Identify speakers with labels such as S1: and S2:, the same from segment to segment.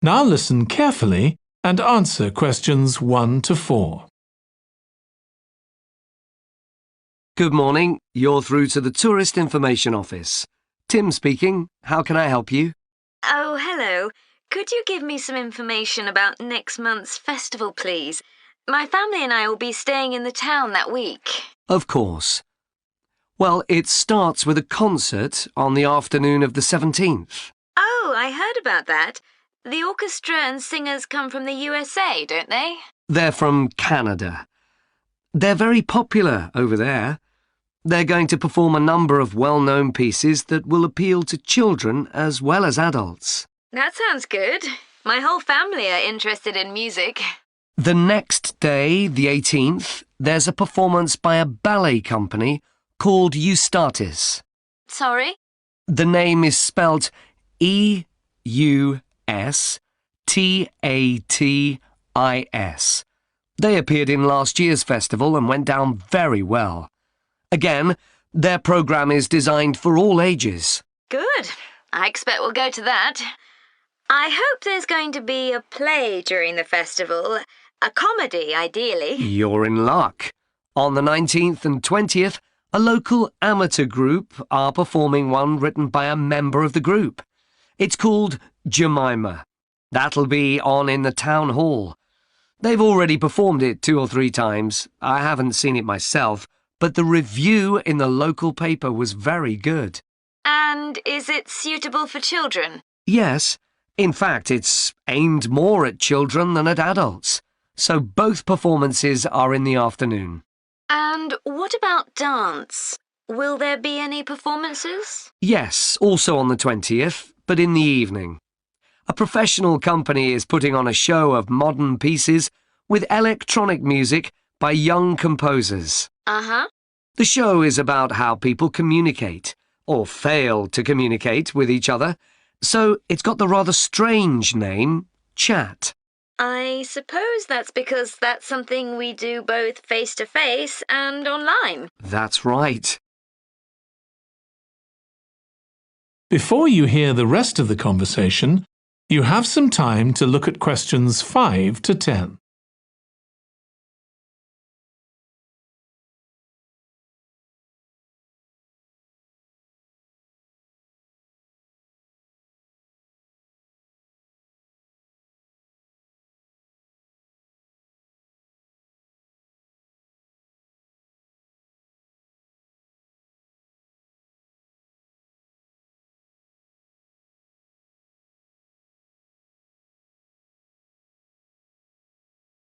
S1: Now listen carefully and answer questions 1 to 4.
S2: Good morning. You're through to the Tourist Information Office. Tim speaking. How can I help you?
S3: Oh, hello. Could you give me some information about next month's festival, please? My family and I will be staying in the town that week.
S2: Of course. Well, it starts with a concert on the afternoon of the 17th.
S3: Oh, I heard about that. The orchestra and singers come from the USA, don't they?
S2: They're from Canada. They're very popular over there. They're going to perform a number of well-known pieces that will appeal to children as well as adults.
S3: That sounds good. My whole family are interested in music.
S2: The next day, the 18th, there's a performance by a ballet company called Eustatis.
S3: Sorry?
S2: The name is spelt E-U-S-T-A-T-I-S. They appeared in last year's festival and went down very well. Again, their programme is designed for all ages.
S3: Good. I expect we'll go to that. I hope there's going to be a play during the festival. A comedy, ideally.
S2: You're in luck. On the 19th and 20th, a local amateur group are performing one written by a member of the group. It's called Jemima. That'll be on in the town hall. They've already performed it 2 or 3 times. I haven't seen it myself, but the review in the local paper was very good.
S3: And is it suitable for children?
S2: Yes. In fact, it's aimed more at children than at adults. So both performances are in the afternoon.
S3: And what about dance? Will there be any performances?
S2: Yes, also on the 20th, but in the evening. A professional company is putting on a show of modern pieces with electronic music by young composers.
S3: Uh-huh.
S2: The show is about how people communicate, or fail to communicate with each other, so it's got the rather strange name, Chat.
S3: I suppose that's because that's something we do both face-to-face and online.
S2: That's right.
S1: Before you hear the rest of the conversation, you have some time to look at questions 5 to 10.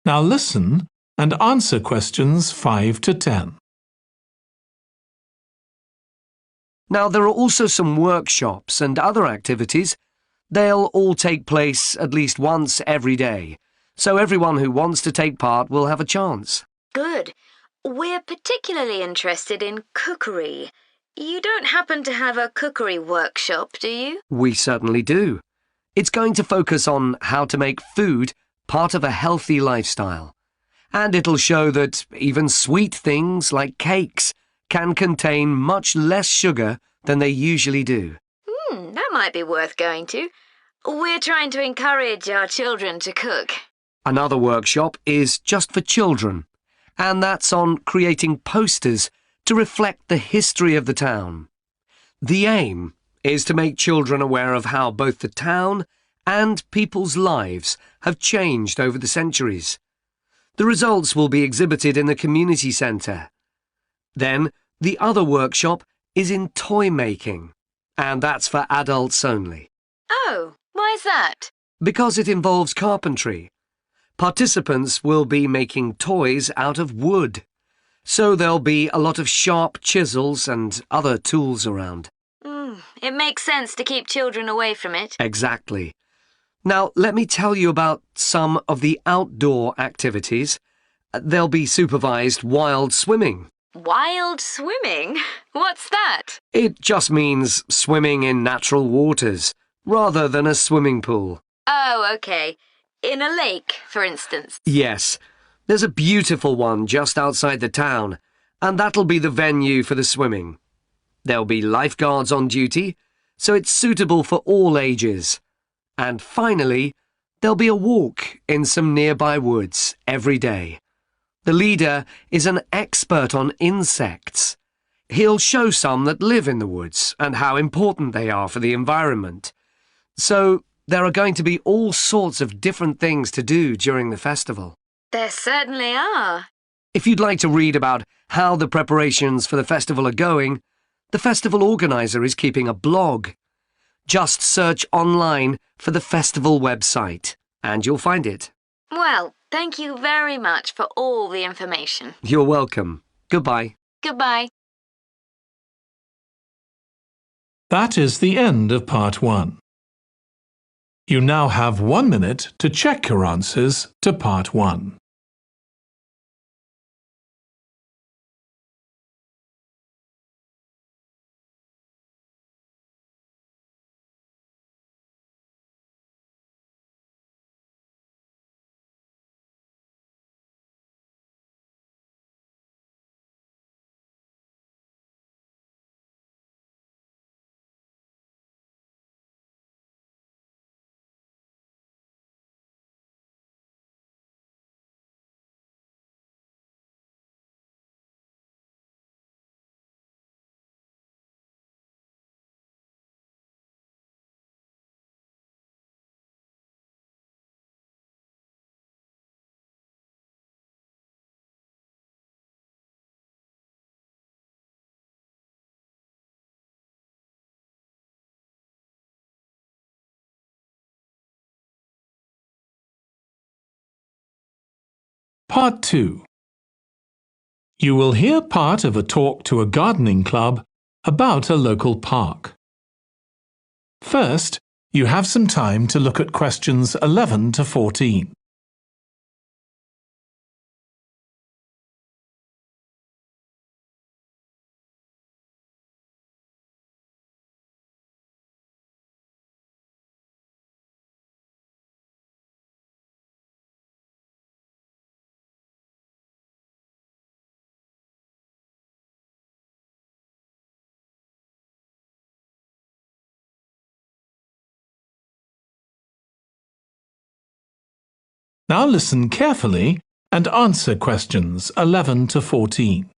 S1: Now listen and answer questions 5 to 10.
S2: Now, there are also some workshops and other activities. They'll all take place at least once every day, so everyone who wants to take part will have a chance.
S3: Good. We're particularly interested in cookery. You don't happen to have a cookery workshop, do you?
S2: We certainly do. It's going to focus on how to make food part of a healthy lifestyle. And it'll show that even sweet things like cakes can contain much less sugar than they usually do.
S3: That might be worth going to. We're trying to encourage our children to cook.
S2: Another workshop is just for children, and that's on creating posters to reflect the history of the town. The aim is to make children aware of how both the town and people's lives have changed over the centuries. The results will be exhibited in the community centre. Then, the other workshop is in toy making, and that's for adults only.
S3: Oh, why is that?
S2: Because it involves carpentry. Participants will be making toys out of wood, so there'll be a lot of sharp chisels and other tools around.
S3: It makes sense to keep children away from it.
S2: Exactly. Now, let me tell you about some of the outdoor activities. There'll be supervised wild swimming.
S3: Wild swimming? What's that?
S2: It just means swimming in natural waters, rather than a swimming pool.
S3: Oh, okay. In a lake, for instance.
S2: Yes. There's a beautiful one just outside the town, and that'll be the venue for the swimming. There'll be lifeguards on duty, so it's suitable for all ages. And finally, There'll be a walk in some nearby woods every day. The leader is an expert on insects. He'll show some that live in the woods and how important they are for the environment. So there are going to be all sorts of different things to do during the festival.
S3: There certainly are.
S2: If you'd like to read about how the preparations for the festival are going, the festival organizer is keeping a blog. Just search online for the festival website and you'll find it.
S3: Well, thank you very much for all the information.
S2: You're welcome. Goodbye.
S3: Goodbye.
S1: That is the end of part 1. You now have 1 minute to check your answers to part 1. Part 2. You will hear part of a talk to a gardening club about a local park. First, you have some time to look at questions 11 to 14. Now listen carefully and answer questions 11 to 14.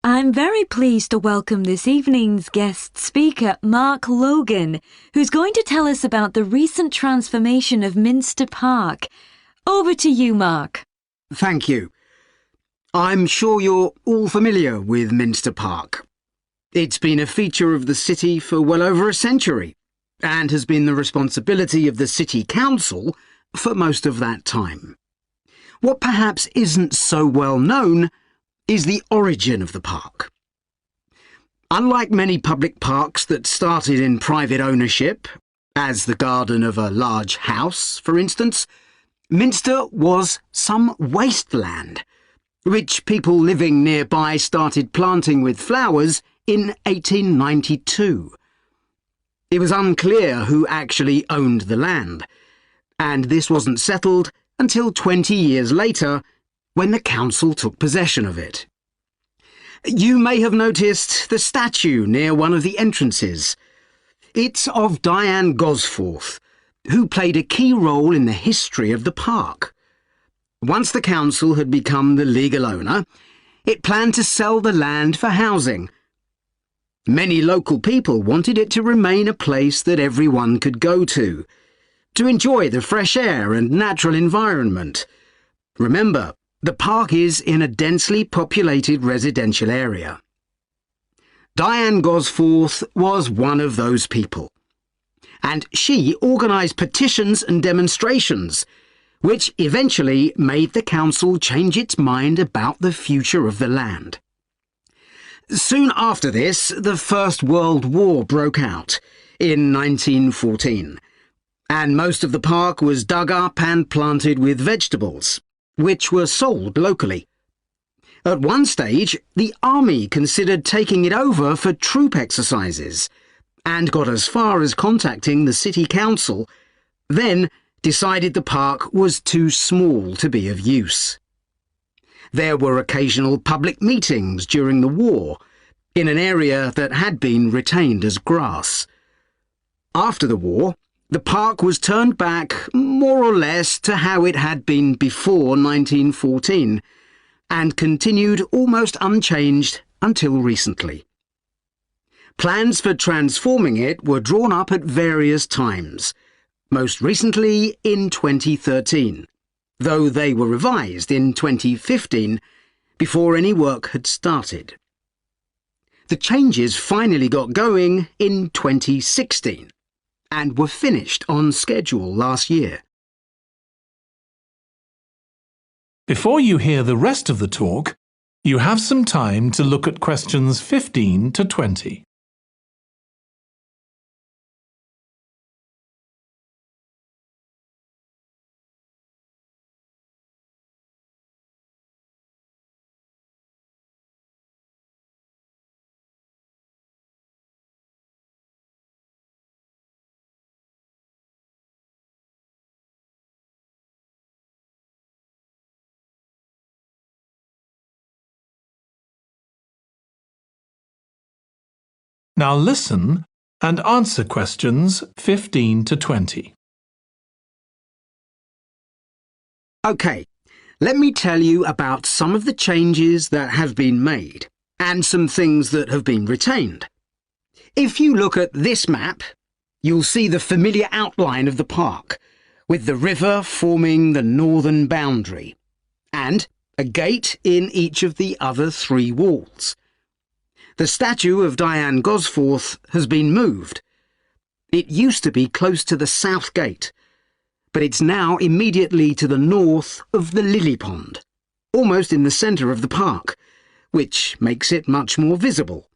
S4: I'm very pleased to welcome this evening's guest speaker, Mark Logan, who's going to tell us about the recent transformation of Minster Park. Over to you, Mark.
S5: Thank you. I'm sure you're all familiar with Minster Park. It's been a feature of the city for well over a century, and has been the responsibility of the City Council for most of that time. What perhaps isn't so well known is the origin of the park. Unlike many public parks that started in private ownership, as the garden of a large house, for instance, Minster was some wasteland, which people living nearby started planting with flowers in 1892. It was unclear who actually owned the land, and this wasn't settled until 20 years later, when the council took possession of it. You may have noticed the statue near one of the entrances. It's of Diane Gosforth, who played a key role in the history of the park. Once the council had become the legal owner, it planned to sell the land for housing. Many local people wanted it to remain a place that everyone could go to enjoy the fresh air and natural environment. Remember, the park is in a densely populated residential area. Diane Gosforth was one of those people, and she organised petitions and demonstrations, which eventually made the council change its mind about the future of the land. Soon after this, the First World War broke out in 1914, and most of the park was dug up and planted with vegetables, which were sold locally. At one stage, the army considered taking it over for troop exercises, and got as far as contacting the city council, then decided the park was too small to be of use. There were occasional public meetings during the war, in an area that had been retained as grass. After the war, The park was turned back more or less to how it had been before 1914 and continued almost unchanged until recently. Plans for transforming it were drawn up at various times, most recently in 2013, though they were revised in 2015 before any work had started. The changes finally got going in 2016 and were finished on schedule last year.
S1: Before you hear the rest of the talk, you have some time to look at questions 15 to 20. Now listen and answer questions 15 to 20.
S5: OK, let me tell you about some of the changes that have been made and some things that have been retained. If you look at this map, you'll see the familiar outline of the park, with the river forming the northern boundary, and a gate in each of the other 3 walls. The statue of Diane Gosforth has been moved. It used to be close to the south gate, but it's now immediately to the north of the lily pond, almost in the centre of the park, which makes it much more visible.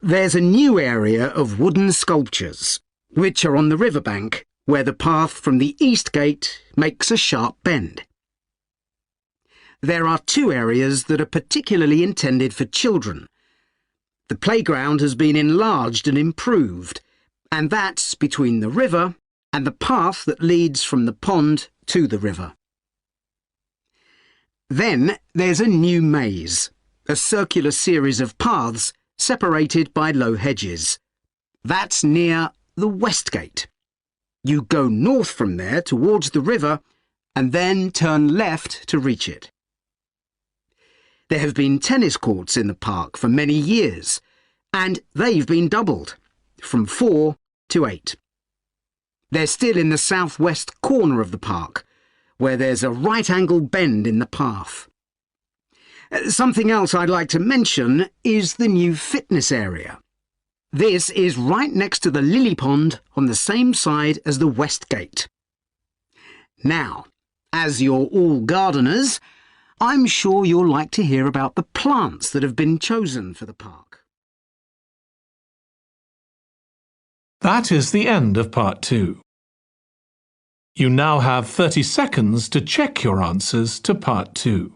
S5: There's a new area of wooden sculptures, which are on the riverbank, where the path from the east gate makes a sharp bend. There are 2 areas that are particularly intended for children. The playground has been enlarged and improved, and that's between the river and the path that leads from the pond to the river. Then there's a new maze, a circular series of paths separated by low hedges. That's near the west gate. You go north from there towards the river and then turn left to reach it. There have been tennis courts in the park for many years, and they've been doubled, from 4 to 8. They're still in the southwest corner of the park, where there's a right-angle bend in the path. Something else I'd like to mention is the new fitness area. This is right next to the lily pond on the same side as the west gate. Now, as you're all gardeners, I'm sure you'll like to hear about the plants that have been chosen for the park.
S1: That is the end of part 2. You now have 30 seconds to check your answers to part 2.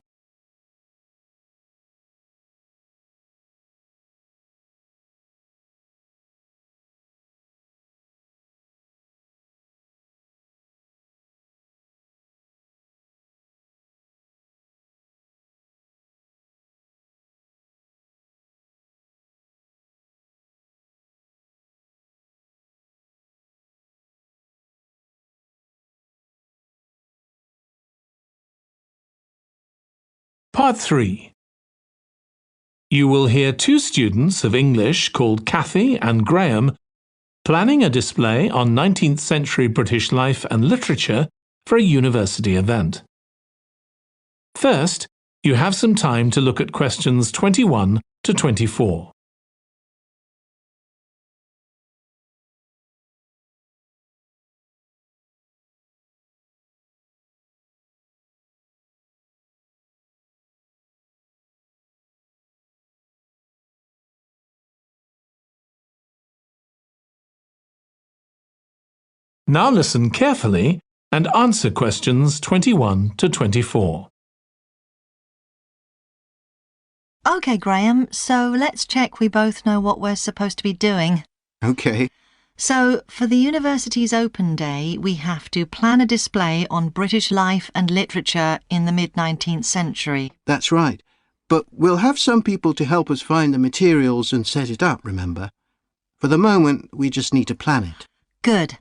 S1: Part 3. You will hear 2 students of English called Kathy and Graham planning a display on 19th century British life and literature for a university event. First, you have some time to look at questions 21 to 24. Now listen carefully and answer questions 21 to 24.
S6: OK, Graham, so let's check we both know what we're supposed to be doing.
S7: OK.
S6: So, for the university's open day, we have to plan a display on British life and literature in the mid-19th century.
S7: That's right. But we'll have some people to help us find the materials and set it up, remember? For the moment, we just need to plan it.
S6: Good.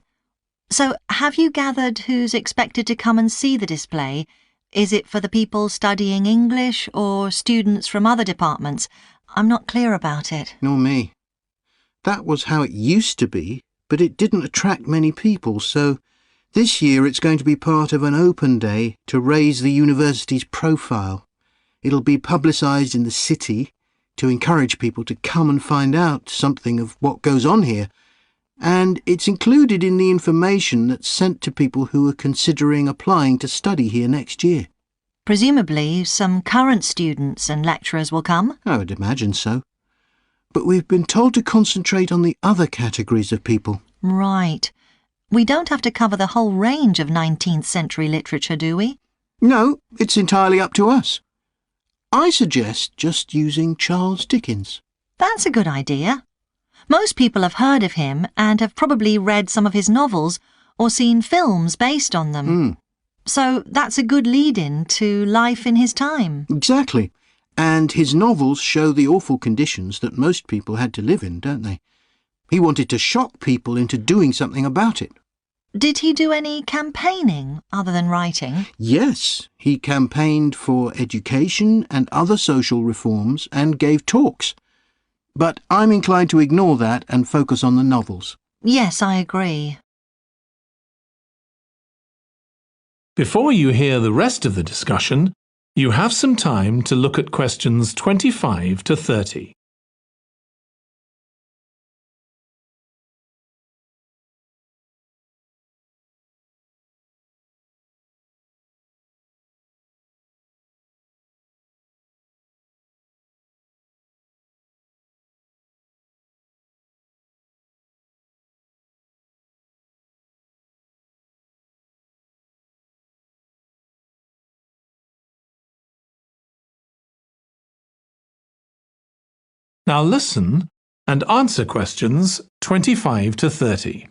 S6: So, have you gathered who's expected to come and see the display? Is it for the people studying English or students from other departments? I'm not clear about it.
S7: Nor me. That was how it used to be, but it didn't attract many people, so this year it's going to be part of an open day to raise the university's profile. It'll be publicised in the city to encourage people to come and find out something of what goes on here, and it's included in the information that's sent to people who are considering applying to study here next year.
S6: Presumably, some current students and lecturers will come?
S7: I would imagine so. But we've been told to concentrate on the other categories of people.
S6: Right. We don't have to cover the whole range of 19th century literature, do we?
S7: No, it's entirely up to us. I suggest just using Charles Dickens.
S6: That's a good idea. Most people have heard of him and have probably read some of his novels or seen films based on them. So that's a good lead-in to life in his time.
S7: Exactly. And his novels show the awful conditions that most people had to live in, don't they? He wanted to shock people into doing something about it.
S6: Did he do any campaigning other than writing?
S7: Yes, he campaigned for education and other social reforms and gave talks. But I'm inclined to ignore that and focus on the novels.
S6: Yes, I agree.
S1: Before you hear the rest of the discussion, you have some time to look at questions 25 to 30. Now listen and answer questions 25 to 30.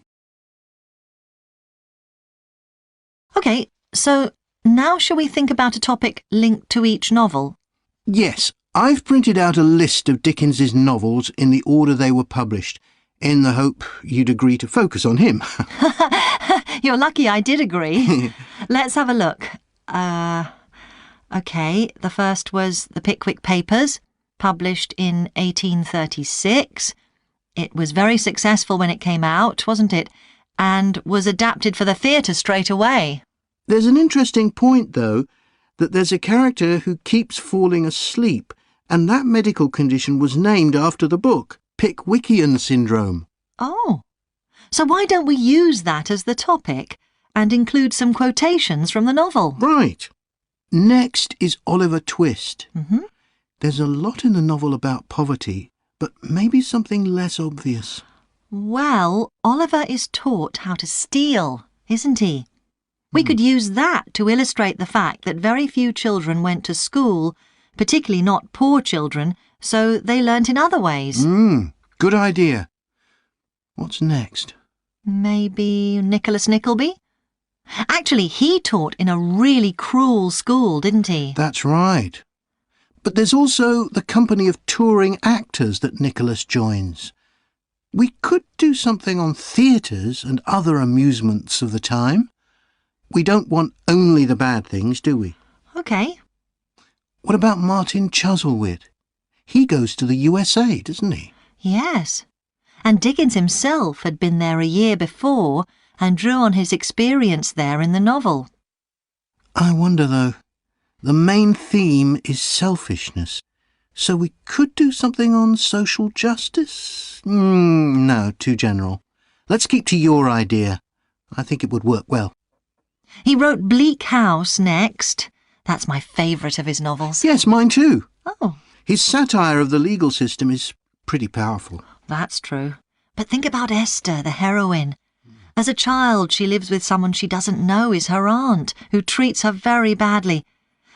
S6: OK, so now shall we think about a topic linked to each novel?
S7: Yes, I've printed out a list of Dickens's novels in the order they were published, in the hope you'd agree to focus on him.
S6: You're lucky I did agree. Let's have a look. OK, the first was The Pickwick Papers, published in 1836. It was very successful when it came out, wasn't it? And was adapted for the theatre straight away.
S7: There's an interesting point, though, that there's a character who keeps falling asleep, and that medical condition was named after the book, Pickwickian syndrome.
S6: Oh, so why don't we use that as the topic and include some quotations from the novel?
S7: Right. Next is Oliver Twist.
S6: Mm-hmm.
S7: There's a lot in the novel about poverty, but maybe something less obvious.
S6: Well, Oliver is taught how to steal, isn't he? We could use that to illustrate the fact that very few children went to school, particularly not poor children, so they learnt in other ways.
S7: Good idea. What's next?
S6: Maybe Nicholas Nickleby? Actually, he taught in a really cruel school, didn't he?
S7: That's right. But there's also the company of touring actors that Nicholas joins. We could do something on theatres and other amusements of the time. We don't want only the bad things, do we?
S6: OK.
S7: What about Martin Chuzzlewit? He goes to the USA, doesn't he?
S6: Yes. And Dickens himself had been there a year before and drew on his experience there in the novel.
S7: I wonder, though. The main theme is selfishness, so we could do something on social justice? No, too general. Let's keep to your idea. I think it would work well.
S6: He wrote Bleak House next. That's my favourite of his novels.
S7: Yes, mine too.
S6: Oh,
S7: His satire of the legal system is pretty powerful.
S6: that's true. But think about Esther, the heroine. As a child, she lives with someone she doesn't know is her aunt, who treats her very badly.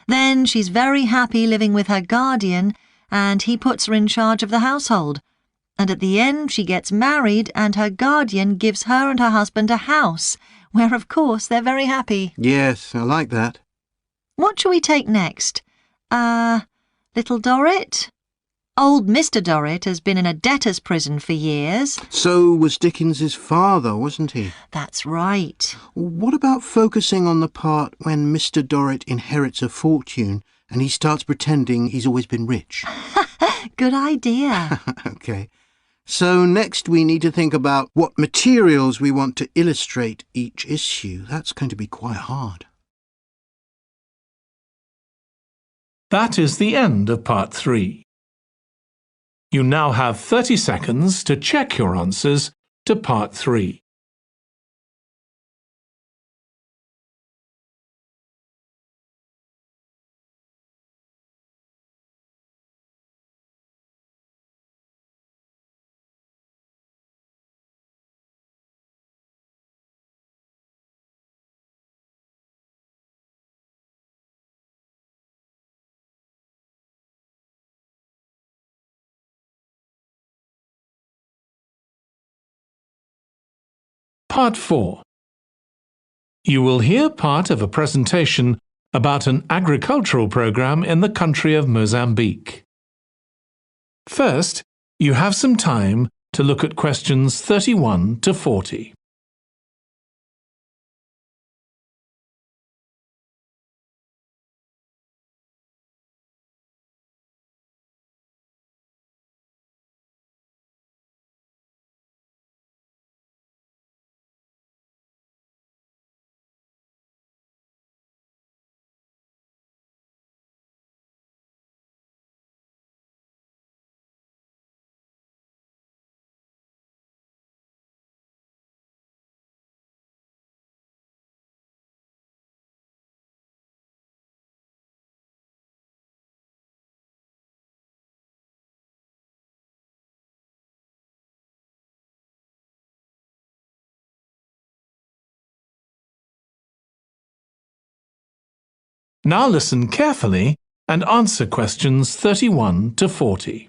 S6: Then she's very happy living with her guardian, and he puts her in charge of the household. And at the end, she gets married, and her guardian gives her and her husband a house, where, of course, they're very happy.
S7: Yes, I like that.
S6: What shall we take next? Little Dorrit? Old Mr. Dorrit has been in a debtor's prison for years.
S7: So was Dickens's father, wasn't he?
S6: That's right.
S7: What about focusing on the part when Mr. Dorrit inherits a fortune and he starts pretending he's always been rich?
S6: Good idea.
S7: OK. So next we need to think about what materials we want to illustrate each issue. That's going to be quite hard.
S1: That is the end of part 3. You now have 30 seconds to check your answers to part 3. Part 4. You will hear part of a presentation about an agricultural program in the country of Mozambique. First, you have some time to look at questions 31 to 40. Now listen carefully and answer questions 31 to 40.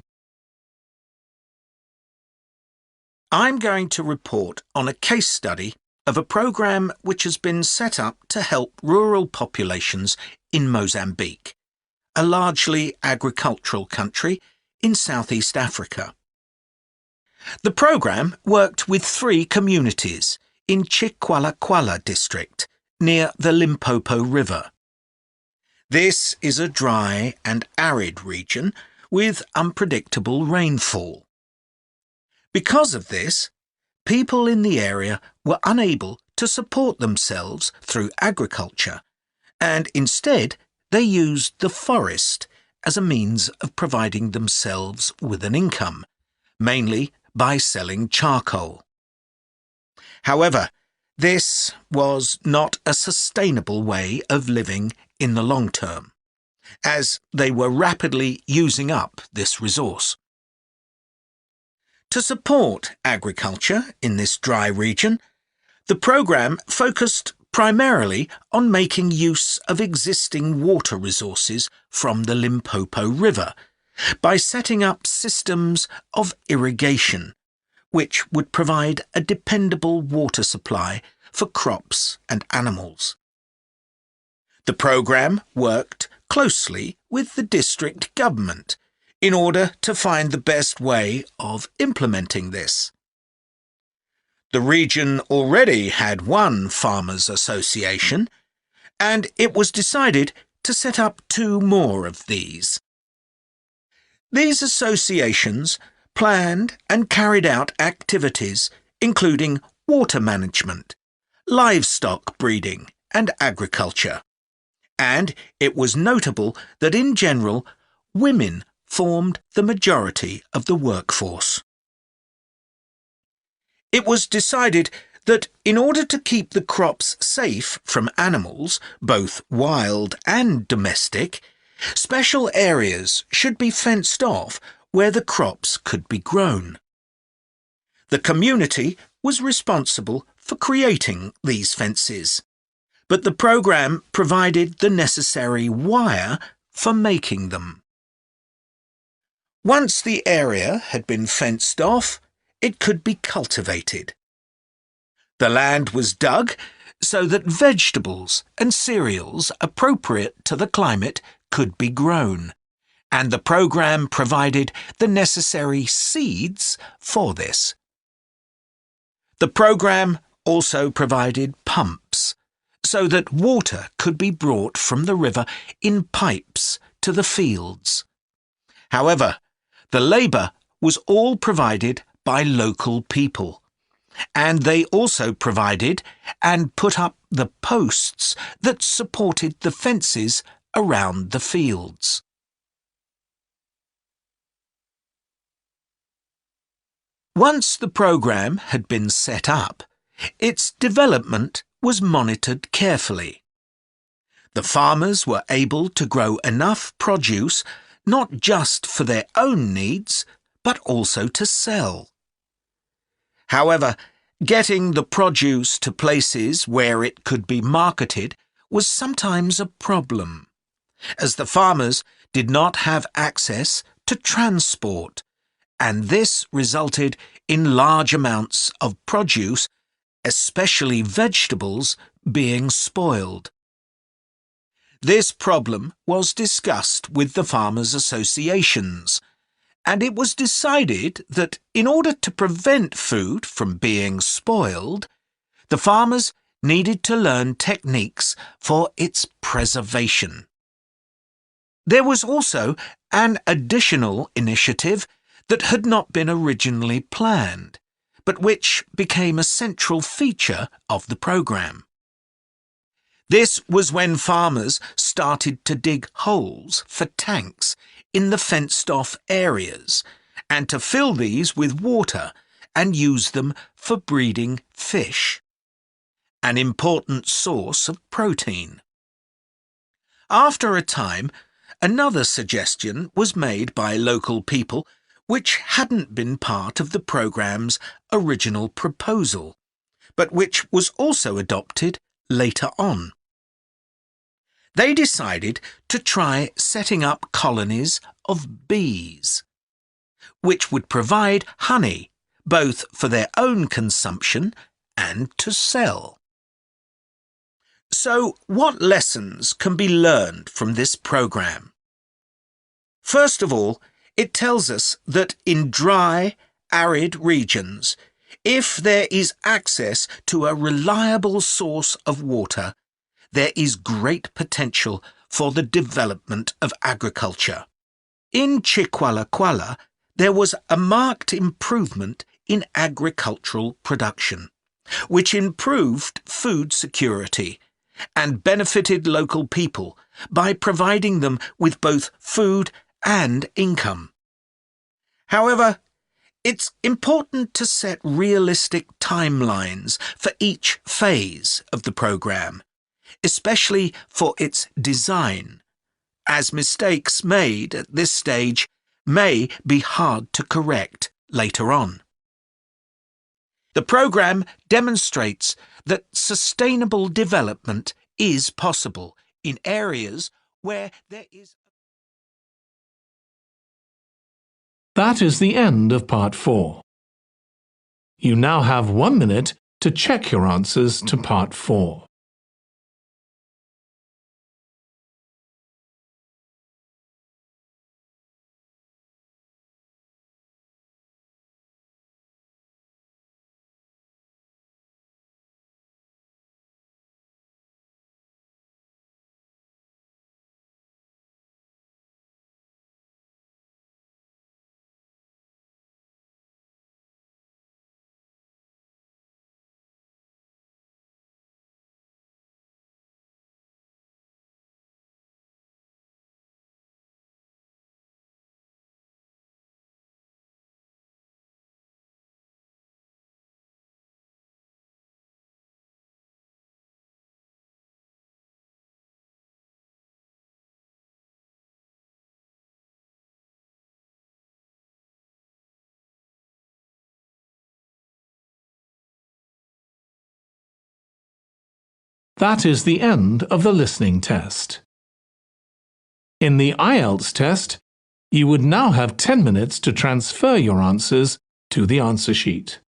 S8: I'm going to report on a case study of a program which has been set up to help rural populations in Mozambique, a largely agricultural country in Southeast Africa. The program worked with 3 communities in Chikwalakwala district near the Limpopo River. This is a dry and arid region with unpredictable rainfall. Because of this, people in the area were unable to support themselves through agriculture, and instead they used the forest as a means of providing themselves with an income, mainly by selling charcoal. However, this was not a sustainable way of living in the long term, as they were rapidly using up this resource. To support agriculture in this dry region, the program focused primarily on making use of existing water resources from the Limpopo River by setting up systems of irrigation, which would provide a dependable water supply for crops and animals. The program worked closely with the district government in order to find the best way of implementing this. The region already had one farmers' association, and it was decided to set up 2 more of these. These associations planned and carried out activities including water management, livestock breeding and agriculture. And it was notable that in general, women formed the majority of the workforce. It was decided that in order to keep the crops safe from animals, both wild and domestic, special areas should be fenced off where the crops could be grown. The community was responsible for creating these fences, but the program provided the necessary wire for making them. Once the area had been fenced off, it could be cultivated. The land was dug so that vegetables and cereals appropriate to the climate could be grown, and the programme provided the necessary seeds for this. The programme also provided pumps, so that water could be brought from the river in pipes to the fields. However, the labour was all provided by local people, and they also provided and put up the posts that supported the fences around the fields. Once the programme had been set up, its development was monitored carefully. The farmers were able to grow enough produce not just for their own needs, but also to sell. However, getting the produce to places where it could be marketed was sometimes a problem, as the farmers did not have access to transport, and this resulted in large amounts of produce, especially vegetables, being spoiled. This problem was discussed with the farmers' associations, and it was decided that in order to prevent food from being spoiled, the farmers needed to learn techniques for its preservation. There was also an additional initiative that had not been originally planned, but which became a central feature of the programme. This was when farmers started to dig holes for tanks in the fenced-off areas and to fill these with water and use them for breeding fish, an important source of protein. After a time, another suggestion was made by local people which hadn't been part of the programme's original proposal, but which was also adopted later on. They decided to try setting up colonies of bees, which would provide honey both for their own consumption and to sell. So, what lessons can be learned from this programme? First of all, it tells us that in dry, arid regions, if there is access to a reliable source of water, there is great potential for the development of agriculture. In Chiqualaquala, there was a marked improvement in agricultural production, which improved food security and benefited local people by providing them with both food and income. However, it's important to set realistic timelines for each phase of the programme, especially for its design, as mistakes made at this stage may be hard to correct later on. The programme demonstrates that sustainable development is possible in areas where there is.
S1: That is the end of part 4. You now have 1 minute to check your answers to part 4. That is the end of the listening test. In the Ielts test, you would now have 10 minutes to transfer your answers to the answer sheet.